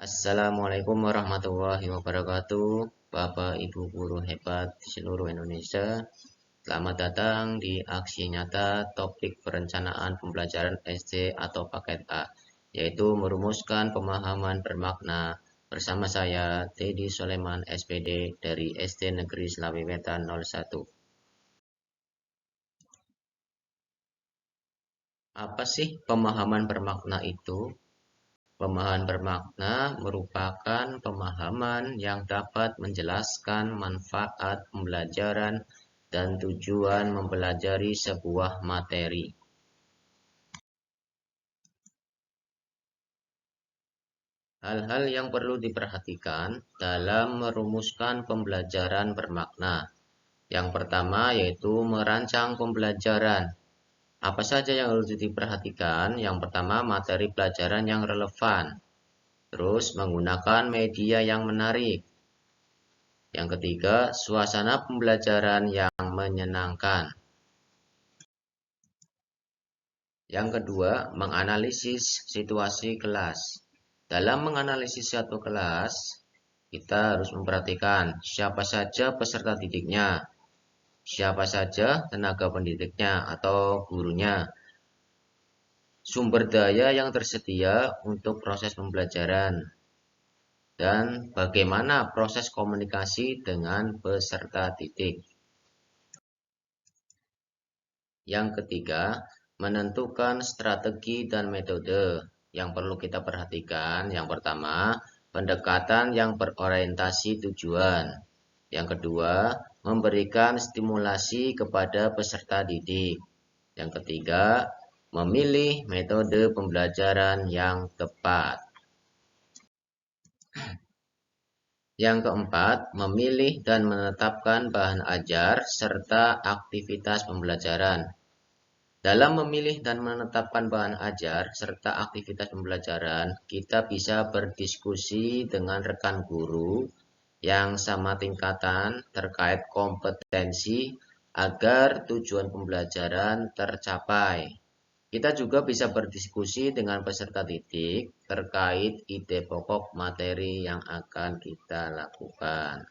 Assalamualaikum warahmatullahi wabarakatuh, Bapak Ibu guru hebat di seluruh Indonesia. Selamat datang di aksi nyata topik perencanaan pembelajaran SD atau paket A, yaitu merumuskan pemahaman bermakna bersama saya, Teddy Soleman SPD dari SD Negeri Slawi Wetan 01. Apa sih pemahaman bermakna itu? Pemahaman bermakna merupakan pemahaman yang dapat menjelaskan manfaat pembelajaran dan tujuan mempelajari sebuah materi. Hal-hal yang perlu diperhatikan dalam merumuskan pembelajaran bermakna. Yang pertama yaitu merancang pembelajaran. Apa saja yang harus diperhatikan? Yang pertama, materi pelajaran yang relevan. Terus, menggunakan media yang menarik. Yang ketiga, suasana pembelajaran yang menyenangkan. Yang kedua, menganalisis situasi kelas. Dalam menganalisis satu kelas, kita harus memperhatikan siapa saja peserta didiknya, siapa saja tenaga pendidiknya atau gurunya, sumber daya yang tersedia untuk proses pembelajaran, dan bagaimana proses komunikasi dengan peserta didik. Yang ketiga, menentukan strategi dan metode yang perlu kita perhatikan. Yang pertama, pendekatan yang berorientasi tujuan. Yang kedua, memberikan stimulasi kepada peserta didik. Yang ketiga, memilih metode pembelajaran yang tepat. Yang keempat, memilih dan menetapkan bahan ajar serta aktivitas pembelajaran. Dalam memilih dan menetapkan bahan ajar serta aktivitas pembelajaran, kita bisa berdiskusi dengan rekan guru yang sama tingkatan terkait kompetensi agar tujuan pembelajaran tercapai. Kita juga bisa berdiskusi dengan peserta didik terkait ide pokok materi yang akan kita lakukan.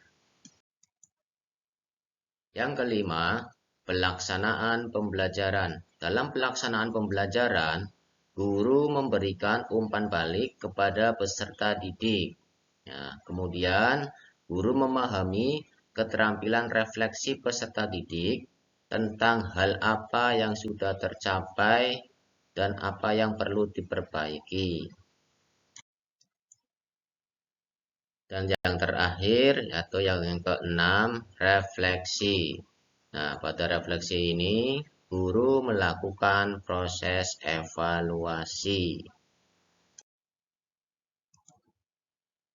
Yang kelima, pelaksanaan pembelajaran. Dalam pelaksanaan pembelajaran, guru memberikan umpan balik kepada peserta didik. Ya, kemudian, guru memahami keterampilan refleksi peserta didik tentang hal apa yang sudah tercapai dan apa yang perlu diperbaiki. Dan yang terakhir, atau yang keenam, refleksi. Nah, pada refleksi ini, guru melakukan proses evaluasi.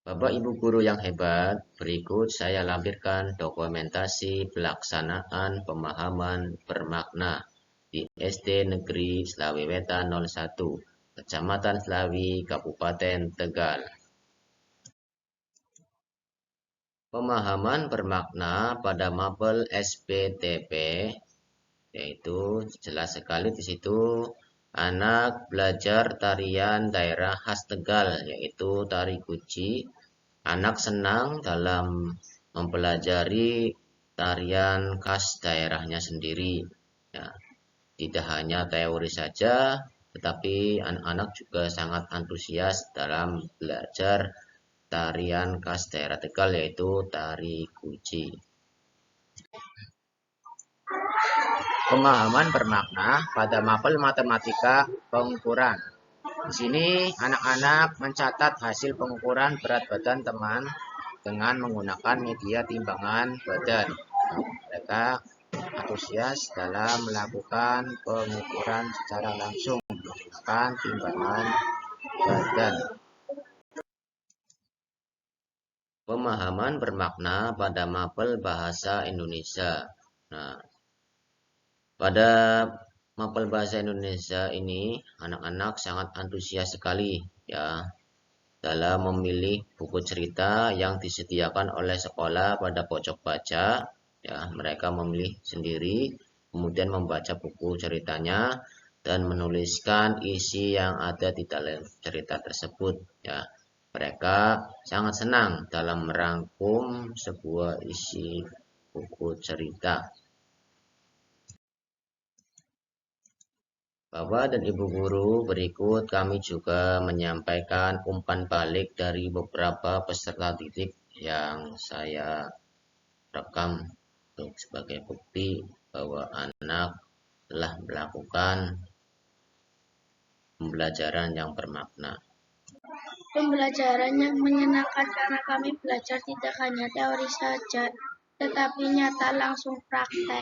Bapak Ibu guru yang hebat, berikut saya lampirkan dokumentasi pelaksanaan pemahaman bermakna di SD Negeri Slawi Wetan 01, Kecamatan Slawi, Kabupaten Tegal. Pemahaman bermakna pada mapel SPTP, yaitu jelas sekali di situ anak belajar tarian daerah khas Tegal, yaitu tari guci. Anak senang dalam mempelajari tarian khas daerahnya sendiri. Ya, tidak hanya teori saja, tetapi anak-anak juga sangat antusias dalam belajar tarian khas daerah Tegal, yaitu tari guci. Pemahaman bermakna pada mapel matematika pengukuran. Di sini anak-anak mencatat hasil pengukuran berat badan teman dengan menggunakan media timbangan badan. Mereka antusias dalam melakukan pengukuran secara langsung menggunakan timbangan badan. Pemahaman bermakna pada mapel bahasa Indonesia. Nah, pada mapel bahasa Indonesia ini anak-anak sangat antusias sekali ya dalam memilih buku cerita yang disediakan oleh sekolah pada pojok baca. Ya, mereka memilih sendiri, kemudian membaca buku ceritanya dan menuliskan isi yang ada di dalam cerita tersebut. Ya, Mereka sangat senang dalam merangkum sebuah isi buku cerita. Bapak dan Ibu guru, berikut kami juga menyampaikan umpan balik dari beberapa peserta didik yang saya rekam untuk sebagai bukti bahwa anak telah melakukan pembelajaran yang bermakna. Pembelajaran yang menyenangkan karena kami belajar tidak hanya teori saja, tetapi nyata langsung praktek.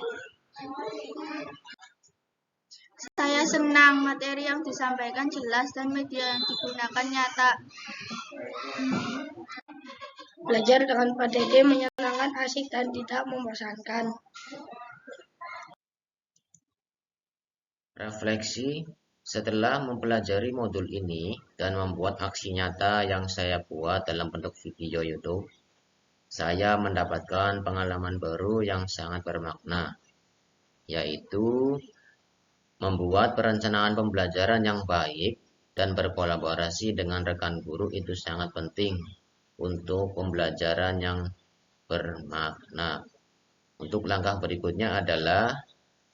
Saya senang materi yang disampaikan jelas dan media yang digunakan nyata. Belajar dengan Pak Dede menyenangkan, asik, dan tidak membosankan. Refleksi: setelah mempelajari modul ini dan membuat aksi nyata yang saya buat dalam bentuk video YouTube, saya mendapatkan pengalaman baru yang sangat bermakna, yaitu membuat perencanaan pembelajaran yang baik dan berkolaborasi dengan rekan guru itu sangat penting untuk pembelajaran yang bermakna. Untuk langkah berikutnya adalah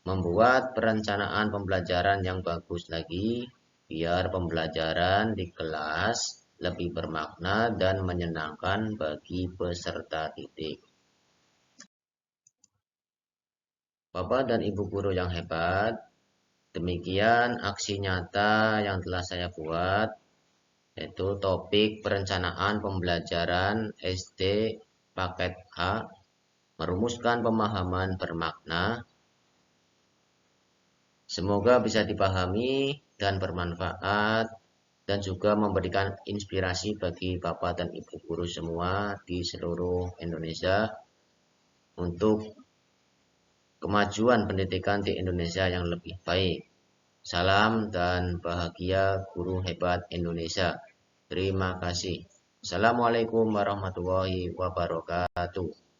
membuat perencanaan pembelajaran yang bagus lagi, biar pembelajaran di kelas lebih bermakna dan menyenangkan bagi peserta didik. Bapak dan Ibu guru yang hebat, demikian aksi nyata yang telah saya buat, yaitu topik perencanaan pembelajaran SD paket A, merumuskan pemahaman bermakna. Semoga bisa dipahami dan bermanfaat dan juga memberikan inspirasi bagi Bapak dan Ibu guru semua di seluruh Indonesia untuk kemajuan pendidikan di Indonesia yang lebih baik. Salam dan bahagia guru hebat Indonesia. Terima kasih. Assalamualaikum warahmatullahi wabarakatuh.